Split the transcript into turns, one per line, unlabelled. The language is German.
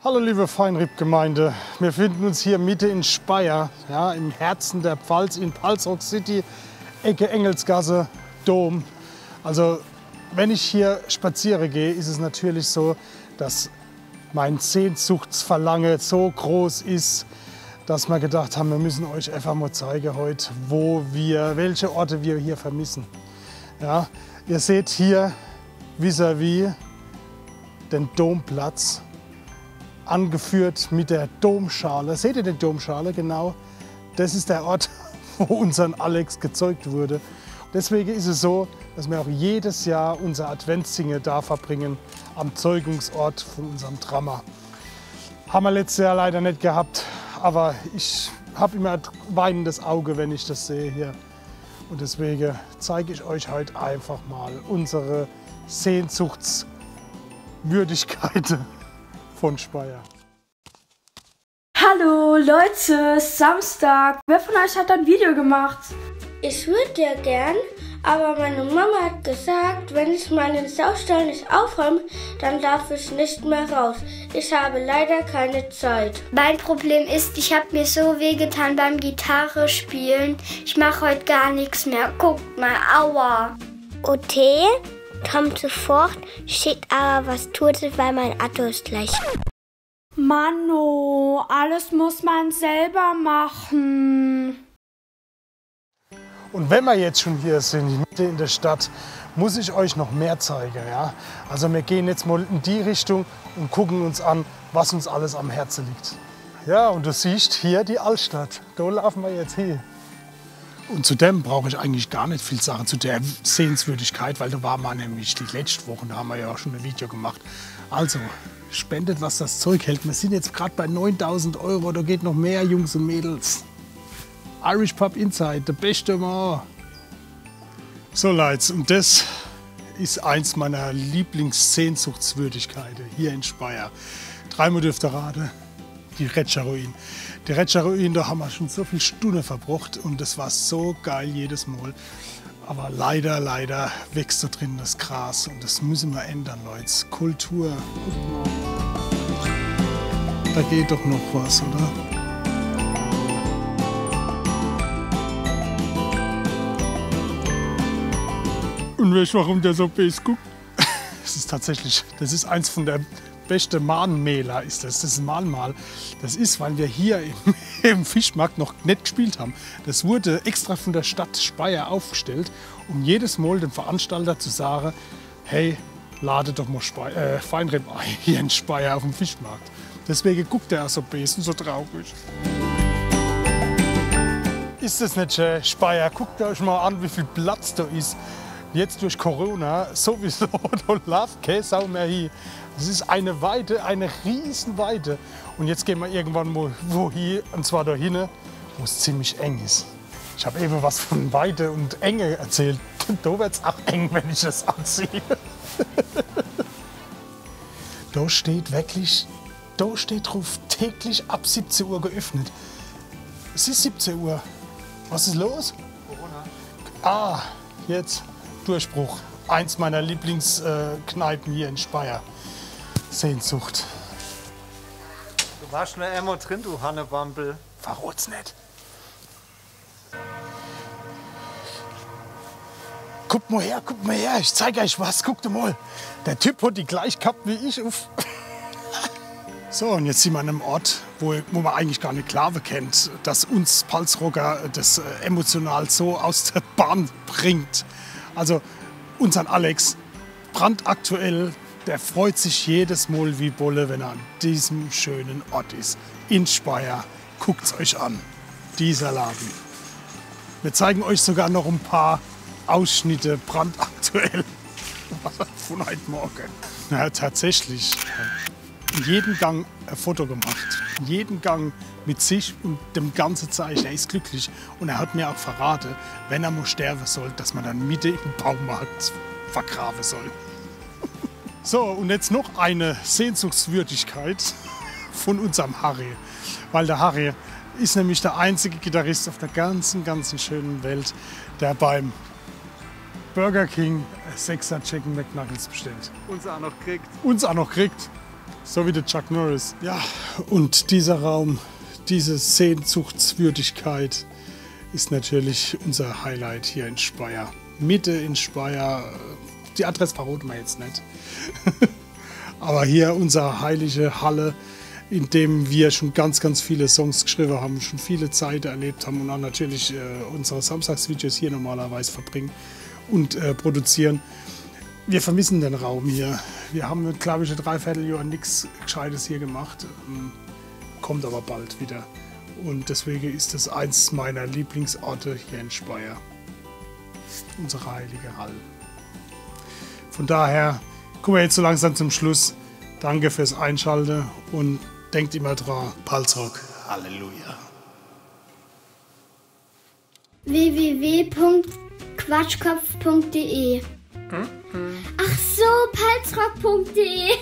Hallo liebe Feinripp-Gemeinde, wir befinden uns hier Mitte in Speyer, ja, im Herzen der Pfalz in Palsrock City, Ecke Engelsgasse, Dom. Also wenn ich hier spazieren gehe, ist es natürlich so, dass mein Sehnsuchtsverlangen so groß ist, dass wir gedacht haben, wir müssen euch einfach mal zeigen heute, welche Orte wir hier vermissen. Ja, ihr seht hier vis-à-vis den Domplatz, angeführt mit der Domschale. Seht ihr die Domschale? Genau. Das ist der Ort, wo unser Alex gezeugt wurde. Deswegen ist es so, dass wir auch jedes Jahr unser Adventssingen da verbringen, am Zeugungsort von unserem Drama. Haben wir letztes Jahr leider nicht gehabt, aber ich habe immer ein weinendes Auge, wenn ich das sehe hier. Und deswegen zeige ich euch heute einfach mal unsere Sehnsuchtswürdigkeiten von Speyer.
Hallo Leute, Samstag. Wer von euch hat ein Video gemacht?
Ich würde ja gern, aber meine Mama hat gesagt, wenn ich meinen Saustall nicht aufräume, dann darf ich nicht mehr raus. Ich habe leider keine Zeit.
Mein Problem ist, ich habe mir so wehgetan beim Gitarre spielen. Ich mache heute gar nichts mehr. Guckt mal, aua.
OT kommt sofort, steht aber, was tut es, weil mein Auto ist gleich.
Mano, alles muss man selber machen.
Und wenn wir jetzt schon hier sind, Mitte in der Stadt, muss ich euch noch mehr zeigen. Ja? Also wir gehen jetzt mal in die Richtung und gucken uns an, was uns alles am Herzen liegt. Ja, und du siehst hier die Altstadt. Da laufen wir jetzt hin. Und zudem brauche ich eigentlich gar nicht viel sagen zu der Sehenswürdigkeit, weil da war man nämlich die letzte Woche, da haben wir ja auch schon ein Video gemacht. Also spendet, was das Zeug hält. Wir sind jetzt gerade bei 9.000 €, da geht noch mehr, Jungs und Mädels. Irish Pub Inside, der beste Mann. So Leute, und das ist eins meiner Lieblingssehnsuchtswürdigkeiten hier in Speyer. Dreimal dürft ihr raten, die Retscher-Ruin. Die Retscher-Ruin, da haben wir schon so viele Stunden verbracht und das war so geil jedes Mal. Aber leider wächst da drin das Gras und das müssen wir ändern, Leute. Kultur, guckt mal. Da geht doch noch was, oder? Und weißt du, warum der so böse guckt? Das ist eins von der besten Mahnmäler, ist das. Das ist ein Mahnmal. Das ist, weil wir hier im Fischmarkt noch nicht gespielt haben. Das wurde extra von der Stadt Speyer aufgestellt, um jedes Mal dem Veranstalter zu sagen, hey, lade doch mal Feinripp ein hier in Speyer auf dem Fischmarkt. Deswegen guckt er so böse und so traurig. Ist das nicht schön, Speyer? Guckt euch mal an, wie viel Platz da ist. Jetzt durch Corona sowieso, da läuft keine Sau mehr hin. Es ist eine Weide, eine Riesenweide. Und jetzt gehen wir irgendwann mal wohin, und zwar da hinten, wo es ziemlich eng ist. Ich habe eben was von Weide und Enge erzählt. Da wird es auch eng, wenn ich das anziehe. Da steht wirklich, da steht drauf, täglich ab 17 Uhr geöffnet. Es ist 17 Uhr. Was ist los? Corona. Ah, jetzt. Durchbruch. Eins meiner Lieblingskneipen hier in Speyer. Sehnsucht.
Du warst schon immer drin, du Hannebampel.
Verrot's nicht. Guck mal her, ich zeige euch was, guckt mal. Der Typ hat die gleich gehabt wie ich. Uff. So, und jetzt sind wir an einem Ort, wo man eigentlich gar nicht Klave kennt, dass uns Palsrocker das emotional so aus der Bahn bringt. Also unseren Alex, brandaktuell, der freut sich jedes Mal wie Bolle, wenn er an diesem schönen Ort ist. In Speyer. Guckt's euch an. Dieser Laden. Wir zeigen euch sogar noch ein paar Ausschnitte brandaktuell von heute Morgen. Na, tatsächlich. In jedem Gang ein Foto gemacht. In jedem Gang mit sich und dem ganzen Zeichen. Er ist glücklich. Und er hat mir auch verraten, wenn er mal sterben soll, dass man dann Mitte im Baumarkt vergraben soll. So, und jetzt noch eine Sehnsuchtswürdigkeit von unserem Harry. Weil der Harry ist nämlich der einzige Gitarrist auf der ganzen schönen Welt, der beim Burger King 6er Chicken McNuggets bestellt.
Uns auch noch kriegt.
Uns auch noch kriegt. So wie der Chuck Norris. Ja, und dieser Raum, diese Sehnsuchtswürdigkeit ist natürlich unser Highlight hier in Speyer. Mitte in Speyer. Die Adresse verraten wir jetzt nicht. Aber hier unsere heilige Halle, in dem wir schon ganz, ganz viele Songs geschrieben haben, schon viele Zeit erlebt haben und auch natürlich unsere Samstagsvideos hier normalerweise verbringen und produzieren. Wir vermissen den Raum hier. Wir haben, glaube ich, ein Dreivierteljahr nichts Gescheites hier gemacht. Kommt aber bald wieder. Und deswegen ist es eins meiner Lieblingsorte hier in Speyer. Unsere heilige Halle. Von daher kommen wir jetzt so langsam zum Schluss. Danke fürs Einschalten und denkt immer dran, Palzrock, Halleluja.
www.quatschkopf.de Ach so, palzrock.de